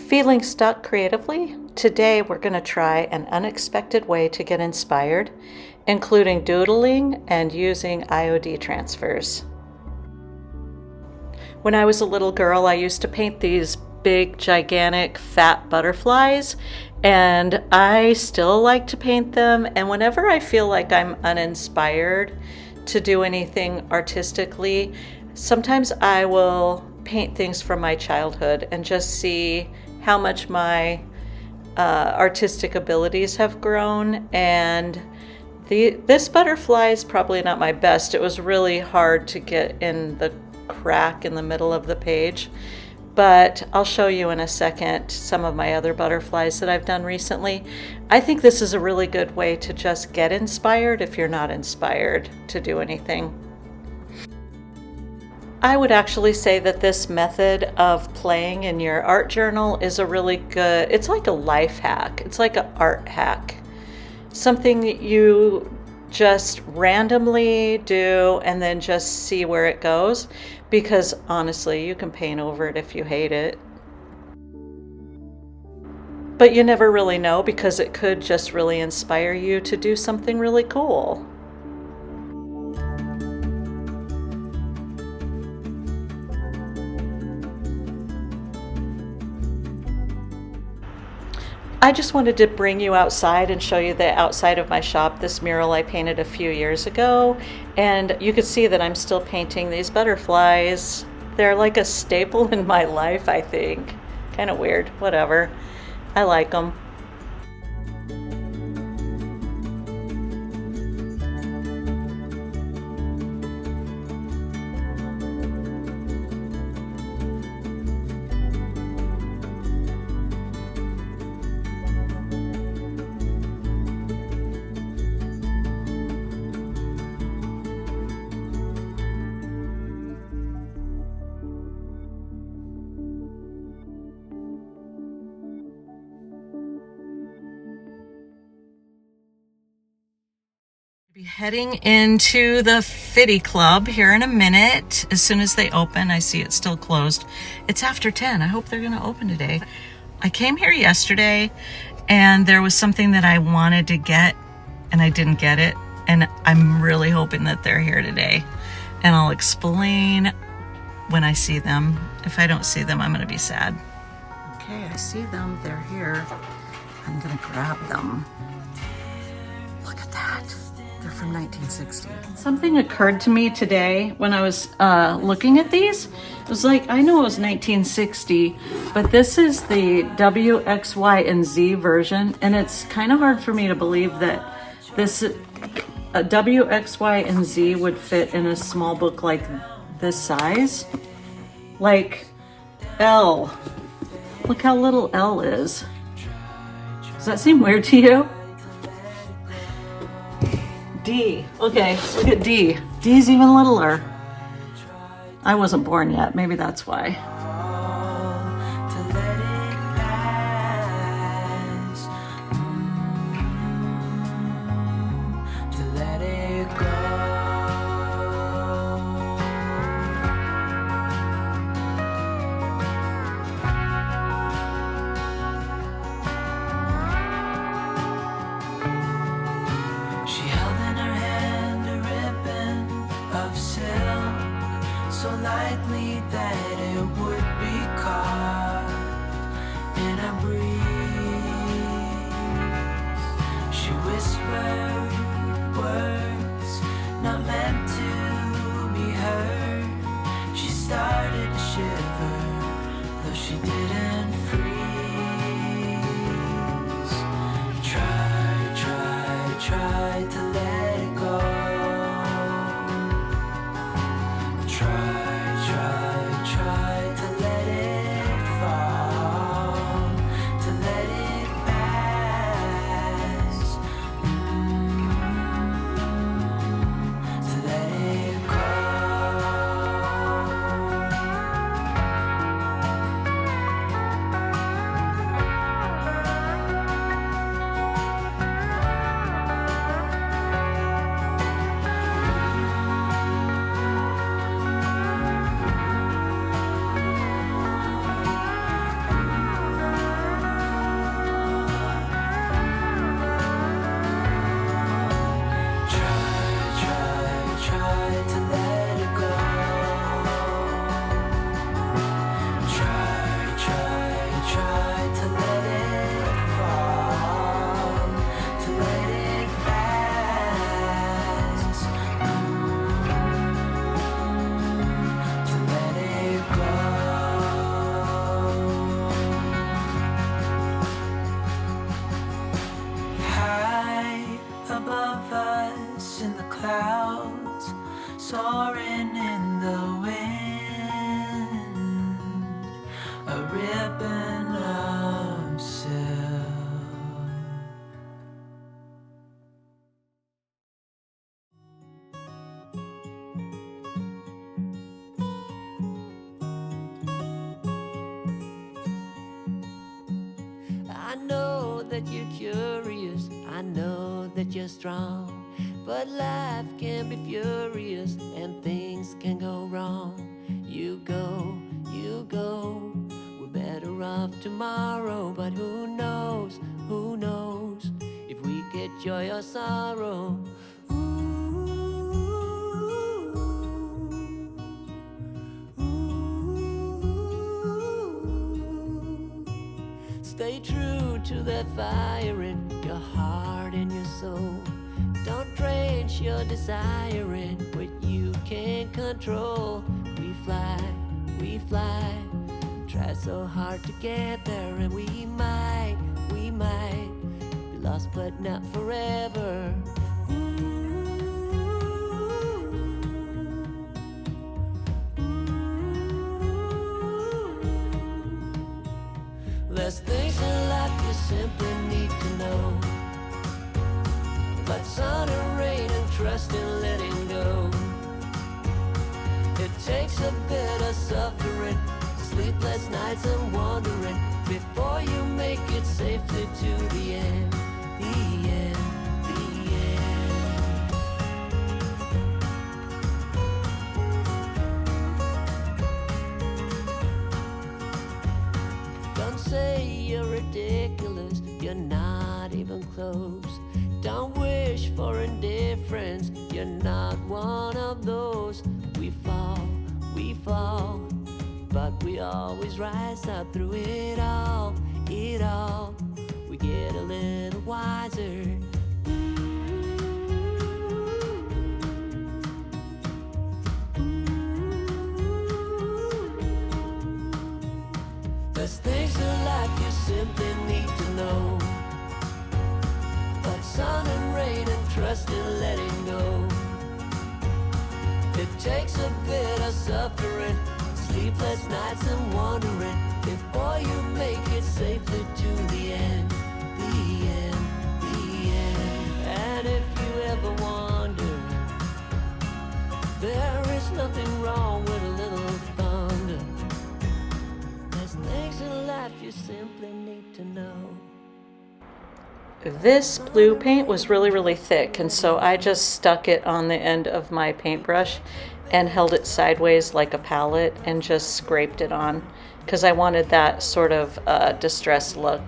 Feeling stuck creatively? Today we're going to try an unexpected way to get inspired, including doodling and using IOD transfers. When I was a little girl, I used to paint these big, gigantic, fat butterflies, and I still like to paint them. And whenever I feel like I'm uninspired to do anything artistically, sometimes I will paint things from my childhood and just see how much my artistic abilities have grown. And this butterfly is probably not my best. It was really hard to get in the crack in the middle of the page, but I'll show you in a second some of my other butterflies that I've done recently. I think this is a really good way to just get inspired if you're not inspired to do anything. I would actually say that this method of playing in your art journal is a really good, it's like a life hack. It's like an art hack. Something that you just randomly do and then just see where it goes, because honestly, you can paint over it if you hate it. But you never really know, because it could just really inspire you to do something really cool. I just wanted to bring you outside and show you the outside of my shop. This mural I painted a few years ago, and you can see that I'm still painting these butterflies. They're like a staple in my life, I think. Kind of weird, whatever. I like them. Be heading into the Fitty Club here in a minute. As soon as they open, I see it's still closed. It's after 10. I hope they're going to open today. I came here yesterday and there was something that I wanted to get and I didn't get it. And I'm really hoping that they're here today. And I'll explain when I see them. If I don't see them, I'm going to be sad. Okay, I see them. They're here. I'm going to grab them. Look at that. They're from 1960. Something occurred to me today when I was looking at these. It was like, I know it was 1960, but this is the W, X, Y, and Z version, and it's kind of hard for me to believe that this W, X, Y, and Z would fit in a small book like this size. Like L. Look how little L is. Does that seem weird to you? D. Okay, look at D. D's even littler. I wasn't born yet. Maybe that's why. I know that you're curious, I know that you're strong, but life can be furious and things can go wrong. You go, we're better off tomorrow, but who knows if we get joy or sorrow. Stay true to that fire in your heart and your soul. Don't drench your desire in what you can't control. We fly, try so hard to get there, and we might be lost but not forever. There's things in life you simply need to know, like sun and rain and trust in letting go. It takes a bit of suffering, sleepless nights and wandering, before you make it safely to the end, the end, the end. Don't say you're ridiculous, you're not even close. Don't wish for indifference, you're not one of those. We fall, but we always rise up through it all. We get a little wiser. There's things in life you simply need to know, like sun and rain and trust in letting go. It takes a bit of suffering, sleepless nights and wandering, before you make it safely to the end, the end, the end. And if you ever wonder, there is nothing wrong with a little thunder. There's things in life you simply need to know. This blue paint was really thick, and so I just stuck it on the end of my paintbrush and held it sideways like a palette and just scraped it on because I wanted that sort of distressed look.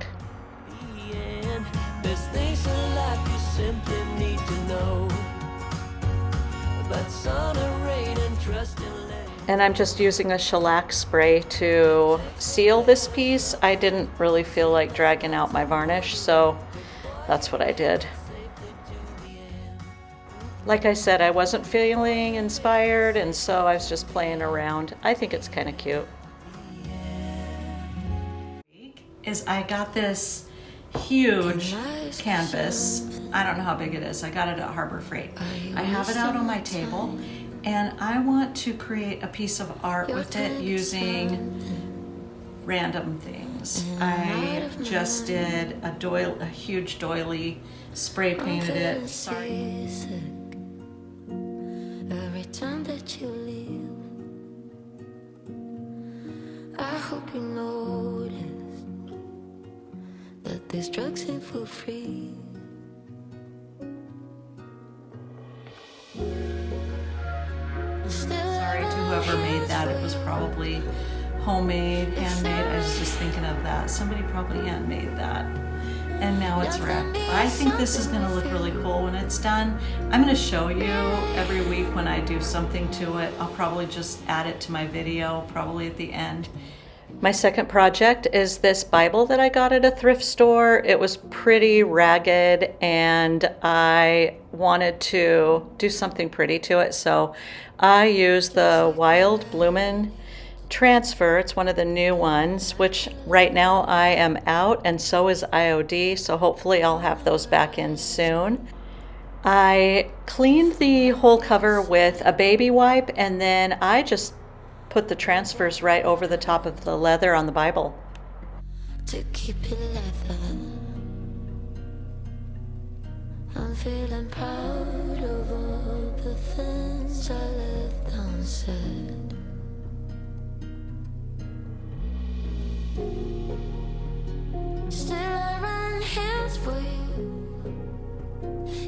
There's things in life you simply need to know, but sun and rain and trust in letting. And I'm just using a shellac spray to seal this piece. I didn't really feel like dragging out my varnish, so that's what I did. Like I said, I wasn't feeling inspired, and so I was just playing around. I think it's kind of cute. I got this huge canvas. I don't know how big it is. I got it at Harbor Freight. I have it out on my table, and I want to create a piece of art with it using random things. I just did a huge doily, spray painted it. Sorry. Every time that you leave, I hope you notice that these drugs ain't for free. Sorry to whoever made that. It was probably homemade, handmade. I was just thinking of that. Somebody probably handmade that. And now it's wrecked. I think this is gonna look really cool when it's done. I'm gonna show you every week when I do something to it. I'll probably just add it to my video, probably at the end. My second project is this Bible that I got at a thrift store. It was pretty ragged and I wanted to do something pretty to it. So I used the Wild Bloomin' Transfer. It's one of the new ones, which right now I am out, and so is IOD, so hopefully I'll have those back in soon. I cleaned the whole cover with a baby wipe, and then I just put the transfers right over the top of the leather on the Bible. To keep it leather, I'm feeling proud of all the things I left unsaid. Still I for you.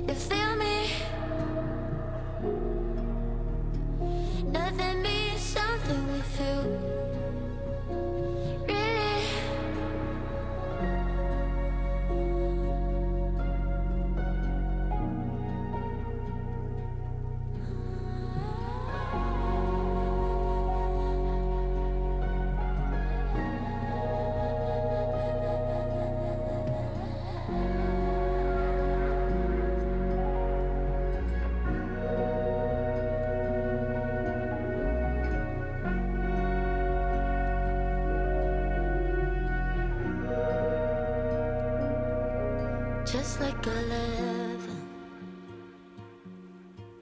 You feel me? Nothing means something we feel. Really? Just like 11,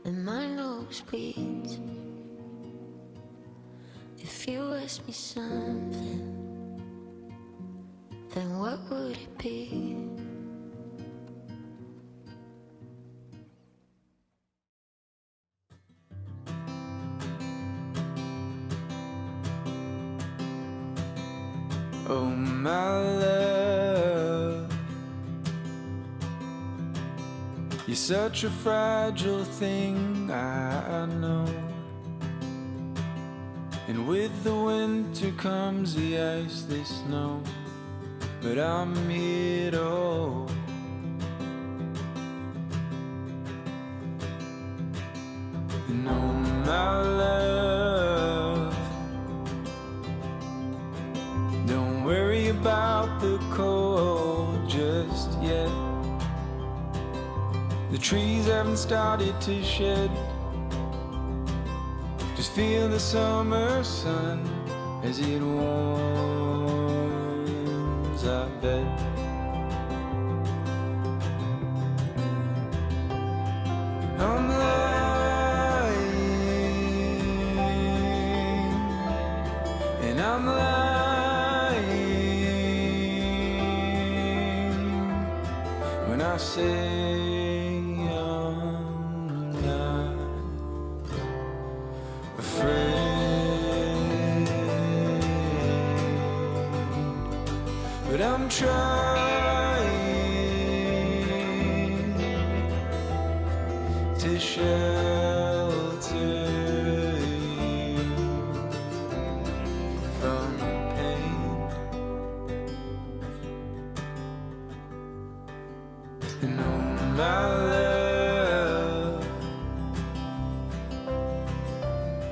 and my nose bleeds. If you ask me something, then what would it be? Oh, my love, you're such a fragile thing, I know. And with the winter comes the ice, the snow, but I'm here to hold. And oh, my love, don't worry about the cold just yet. The trees haven't started to shed. Just feel the summer sun as it warms our bed. I'm lying, and I'm lying when I say but I'm trying to shelter you from pain. And oh, my love,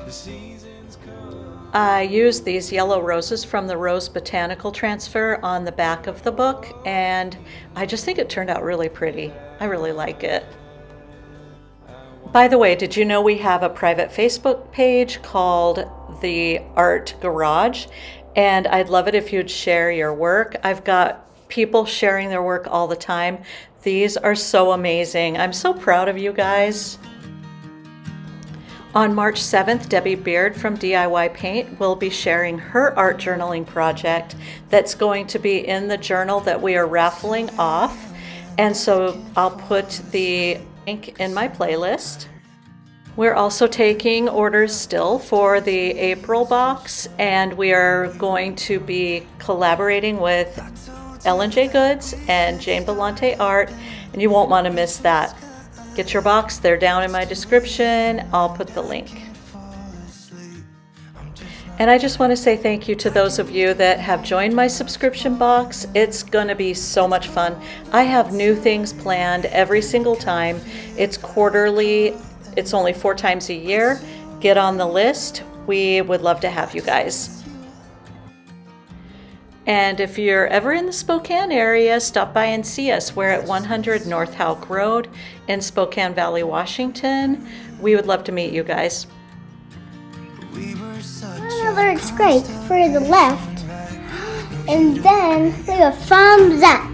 the seasons come. I used these yellow roses from the Rose Botanical Transfer on the back of the book, and I just think it turned out really pretty. I really like it. By the way, did you know we have a private Facebook page called the Art Garage? And I'd love it if you'd share your work. I've got people sharing their work all the time. These are so amazing. I'm so proud of you guys. On March 7th, Debi Beard from DIY Paint will be sharing her art journaling project that's going to be in the journal that we are raffling off. And so I'll put the link in my playlist. We're also taking orders still for the April box, and we are going to be collaborating with Ellen J. Goods and Jane Belante Art, and you won't want to miss that. Get your box, they're down in my description. I'll put the link. And I just want to say thank you to those of you that have joined my subscription box. It's going to be so much fun. I have new things planned every single time. It's quarterly. It's only 4 times a year. Get on the list. We would love to have you guys. And if you're ever in the Spokane area, stop by and see us. We're at 100 N Houk Road in Spokane Valley, Washington. We would love to meet you guys. Another great for the left, and then we have thumbs up.